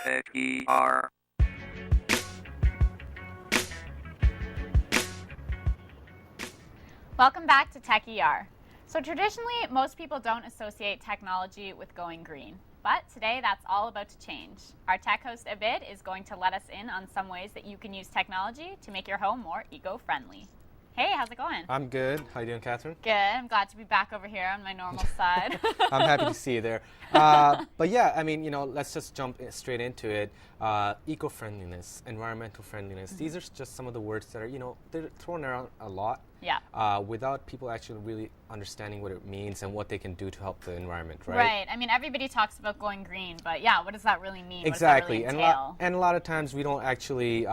Tech-ER. Welcome back to Tech-ER. So traditionally, most people don't associate technology with going green. But today, that's all about to change. Our tech host, Abid, is going to let us in on some ways that you can use technology to make your home more eco-friendly. Hey, how's it going? I'm good. How you doing, Catherine? Good. I'm glad to be back over here on my normal side. I'm happy to see you there. But yeah, I mean, let's just jump straight into it. Eco-friendliness, environmental friendliness. These are just some of the words that are, they're thrown around a lot. Yeah. Without people actually really understanding what it means and what they can do to help the environment, right? Right. I mean, everybody talks about going green, but yeah, what does that really mean? Exactly. What does that really entail? And a lot of times we don't actually,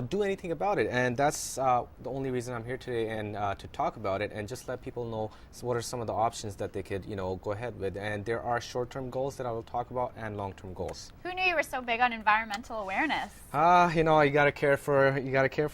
do anything about it. And that's the only reason I'm here today and to talk about it and just let people know what are some of the options that they could, go ahead with. And there are short-term goals that I will talk about and long-term goals. Who knew you were so big on environmental awareness? You gotta care for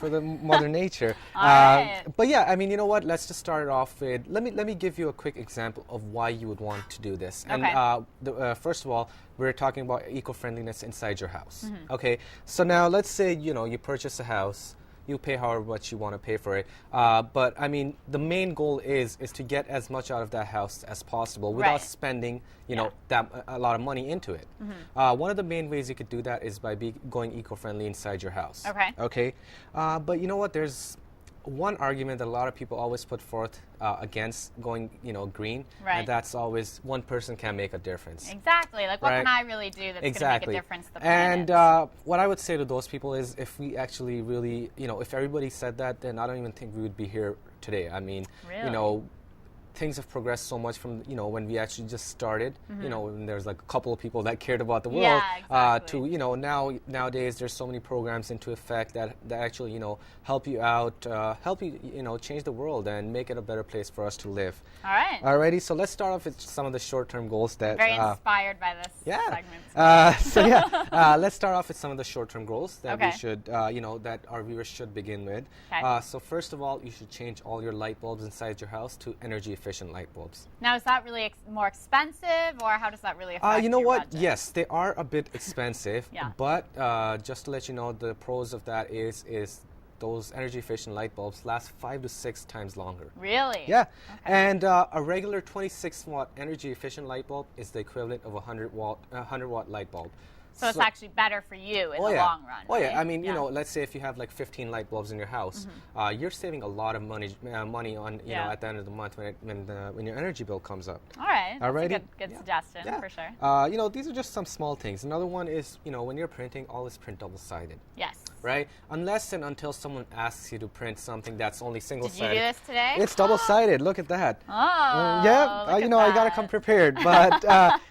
the Mother Nature. All right. But yeah, I mean, you know what? Let's just start it off with let me give you a quick example of why you would want to do this. Okay. And first of all, we're talking about eco-friendliness inside your house. Mm-hmm. Okay. So now let's say you purchase a house. You pay however much you want to pay for it. But I mean, the main goal is to get as much out of that house as possible without Right. spending, a lot of money into it. Mm-hmm. One of the main ways you could do that is by going eco-friendly inside your house. Okay. Okay. But you know what? There's one argument that a lot of people always put forth against going, green, Right. and that's always one person can make a difference. Exactly. Like, what Right. can I really do that's Exactly. going to make a difference to the planet? And what I would say to those people is if we actually really, if everybody said that, then I don't even think we would be here today. I mean, Really? Things have progressed so much from, when we actually just started, when there's like a couple of people that cared about the world, Yeah, exactly. to, nowadays there's so many programs into effect that actually, help you out, help you, change the world and make it a better place for us to live. All right. Alrighty, so let's start off with some of the short-term goals that... Very inspired by this segment. Let's start off with some of the short-term goals that Okay. we should, that our viewers should begin with. Okay. So first of all, you should change all your light bulbs inside your house to energy-efficient light bulbs. Now, is that really more expensive, or how does that really affect You know your what? budget? Yes, they are a bit expensive. Yeah. But just to let you know, the pros of that is those energy-efficient light bulbs last 5 to 6 times longer. Really? Yeah. Okay. And a regular 26-watt energy-efficient light bulb is the equivalent of a 100-watt light bulb. So it's actually better for you in the yeah. long run. Oh yeah, right? I mean, let's say if you have like 15 light bulbs in your house, you're saving a lot of money on at the end of the month when your energy bill comes up. All right. That's Alrighty. a good suggestion for sure. These are just some small things. Another one is, when you're printing, always print double-sided. Yes. Right? Unless and until someone asks you to print something that's only single-sided. Did you do this today? It's double-sided. Look at that. Oh. Yeah. Look at I gotta that. come prepared. But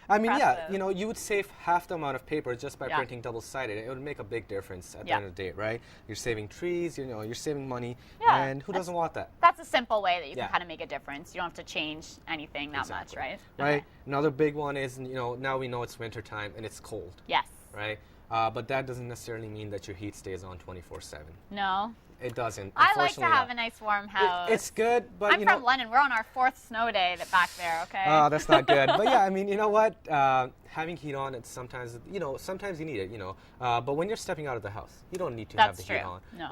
I mean, Impressive. you would save half the amount of paper just by Yeah. printing double-sided. It would make a big difference at the Yeah. end of the day, right? You're saving trees. You're saving money. Yeah. And who doesn't want that? That's a simple way that you Yeah. can kind of make a difference. You don't have to change anything that much, right? Right. Okay. Another big one is now we know it's winter time and it's cold. Yes. Right. But that doesn't necessarily mean that your heat stays on 24/7. No. It doesn't. I like to Unfortunately have not. a nice warm house. It's good, but I'm from London. We're on our 4th snow day back there, okay? Oh, that's not good. But yeah, I mean, you know what? Having heat on, it's sometimes, sometimes you need it, But when you're stepping out of the house, you don't need to have the That's heat true. on. No.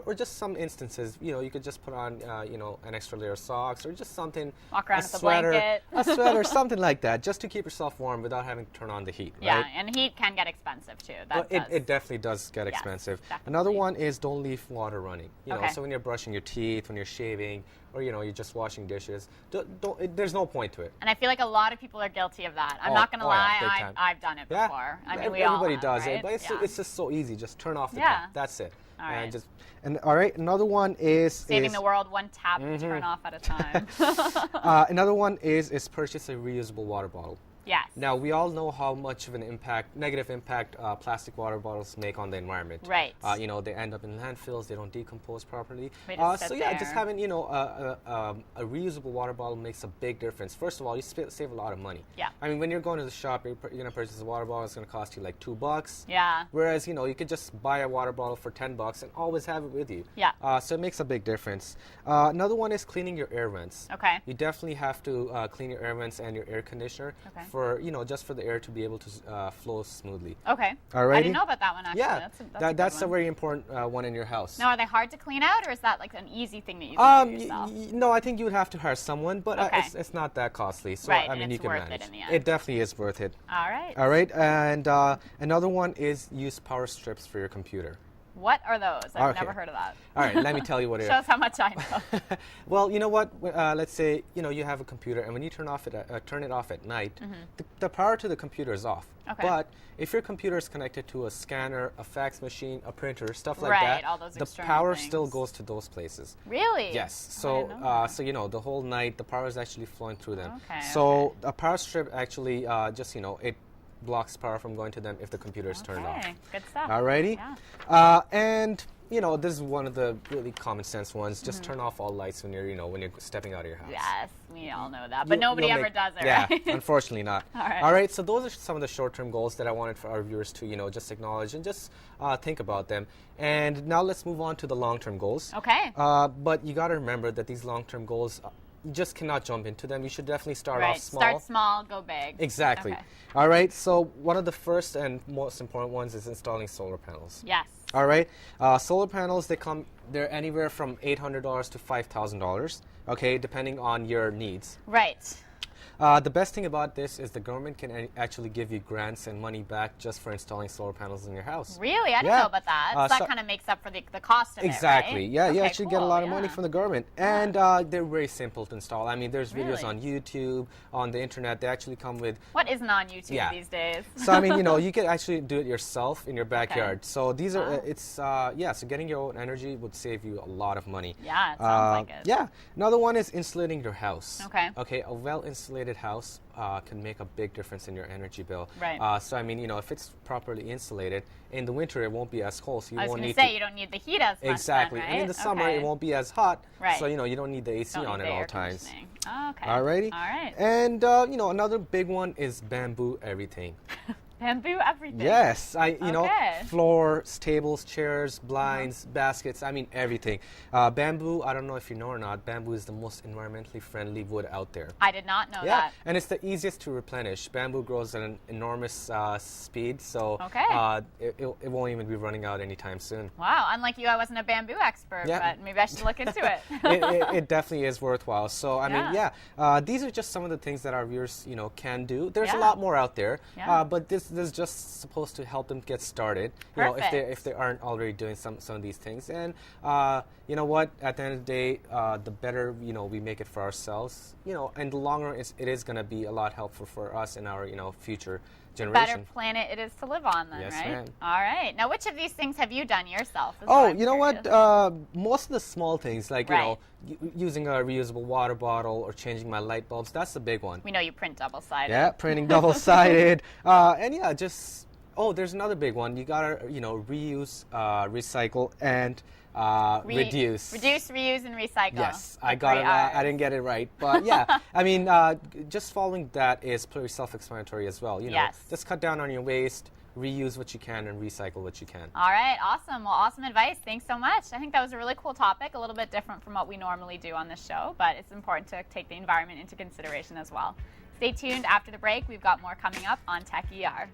Or just some instances, you could just put on, an extra layer of socks or just something. Walk around a with a sweater, blanket. a sweater, something like that, just to keep yourself warm without having to turn on the heat, Yeah, right? and heat can get expensive too. Well, That does. it definitely does get Yes, expensive. definitely. Another one is don't leave water running. Okay. So when you're brushing your teeth, when you're shaving, or you're just washing dishes, there's no point to it. And I feel like a lot of people are guilty of that. I'm Oh, not going to oh yeah, lie, big time. I've done it Yeah. before. I mean, we all everybody have, does right? it, but it's just so easy. Just turn off the Yeah. tap. That's it. All right. All right. Another one is Saving the world one tap turn off at a time. Another one is purchase a reusable water bottle. Yes. Now, we all know how much of an negative impact plastic water bottles make on the environment. Right. They end up in landfills, they don't decompose properly. They just So sit yeah, there. just having, a reusable water bottle makes a big difference. First of all, you save a lot of money. Yeah. I mean, when you're going to the shop, you're going to purchase a water bottle, it's going to cost you like $2. Yeah. Whereas, you could just buy a water bottle for $10 and always have it with you. Yeah. So it makes a big difference. Another one is cleaning your air vents. Okay. You definitely have to clean your air vents and your air conditioner. Okay. for, just for the air to be able to flow smoothly. Okay. Alrighty. I didn't know about that one, actually. Yeah, that's a very important one in your house. Now, are they hard to clean out, or is that like an easy thing that you can do yourself? No, I think you would have to hire someone, but it's not that costly. So right, I mean, and you it's can worth manage. it in the end. It definitely is worth it. All right. All right, and another one is use power strips for your computer. What are those? I've never heard of that. All right, let me tell you what it is. Shows how much I know. Well, you know what? Let's say you have a computer, and when you turn it off at night, the power to the computer is off. Okay. But if your computer is connected to a scanner, a fax machine, a printer, stuff like right, that, all those the external power things. still goes to those places. Really? Yes. So, the whole night, the power is actually flowing through them. Okay. So a power strip actually it blocks power from going to them if the computer is turned off. Good stuff. Alrighty. Yeah. And this is one of the really common sense ones. Just turn off all lights when you're when you're stepping out of your house. Yes, we all know that, but nobody ever does it, yeah, right? unfortunately not. All right. So those are some of the short-term goals that I wanted for our viewers to just acknowledge and just think about them. And now let's move on to the long-term goals. Okay. But you got to remember that these long-term goals, you just cannot jump into them. You should definitely start off small. Start small, go big. Exactly. Okay. All right. So one of the first and most important ones is installing solar panels. Yes. All right. Solar panels, they're anywhere from $800 to $5,000. Okay, depending on your needs. Right. The best thing about this is the government can actually give you grants and money back just for installing solar panels in your house. Really? I didn't know about that. So that kind of makes up for the cost of exactly. it, right? Yeah, you Okay, actually get a lot of money from the government. And they're very simple to install. I mean, there's videos on YouTube, on the internet. They actually come with... What isn't on YouTube these days? So, I mean, you can actually do it yourself in your backyard. So these are, so getting your own energy would save you a lot of money. Yeah, it sounds like it. Yeah. Another one is insulating your house. Okay. Okay, a well-insulated house can make a big difference in your energy bill. Right. So, I mean, if it's properly insulated, in the winter it won't be as cold. So you I was won't going need to say, you don't need the heat as much. Exactly. Then, right? And in the summer it won't be as hot. Right. So, you don't need the AC on at all times. Oh, okay. Alrighty. All right. And, another big one is bamboo everything. Bamboo everything. Yes, Okay. floors, tables, chairs, blinds, baskets, I mean everything. Bamboo, I don't know if you know or not, bamboo is the most environmentally friendly wood out there. I did not know that. And it's the easiest to replenish. Bamboo grows at an enormous speed, so it won't even be running out anytime soon. Wow, unlike you, I wasn't a bamboo expert, but maybe I should look into it. It definitely is worthwhile. So, I mean, these are just some of the things that our viewers, can do. There's a lot more out there, but this is just supposed to help them get started. If they aren't already doing some of these things. And you know what? At the end of the day, the better we make it for ourselves. In the long run, it is going to be a lot helpful for us and our future generation. Better planet it is to live on, then, yes, right? Ma'am. All right. Now, which of these things have you done yourself? You know what? Most of the small things, like using a reusable water bottle or changing my light bulbs, that's the big one. We know you print double-sided. Yeah, printing double-sided. And there's another big one. You gotta, reuse, recycle, and reduce. Reduce, reuse, and recycle. Yes, I got it. I didn't get it right, but yeah. I mean, just following that is pretty self-explanatory as well. Just cut down on your waste, reuse what you can, and recycle what you can. All right, awesome. Well, awesome advice. Thanks so much. I think that was a really cool topic, a little bit different from what we normally do on this show, but it's important to take the environment into consideration as well. Stay tuned after the break. We've got more coming up on Tech ER.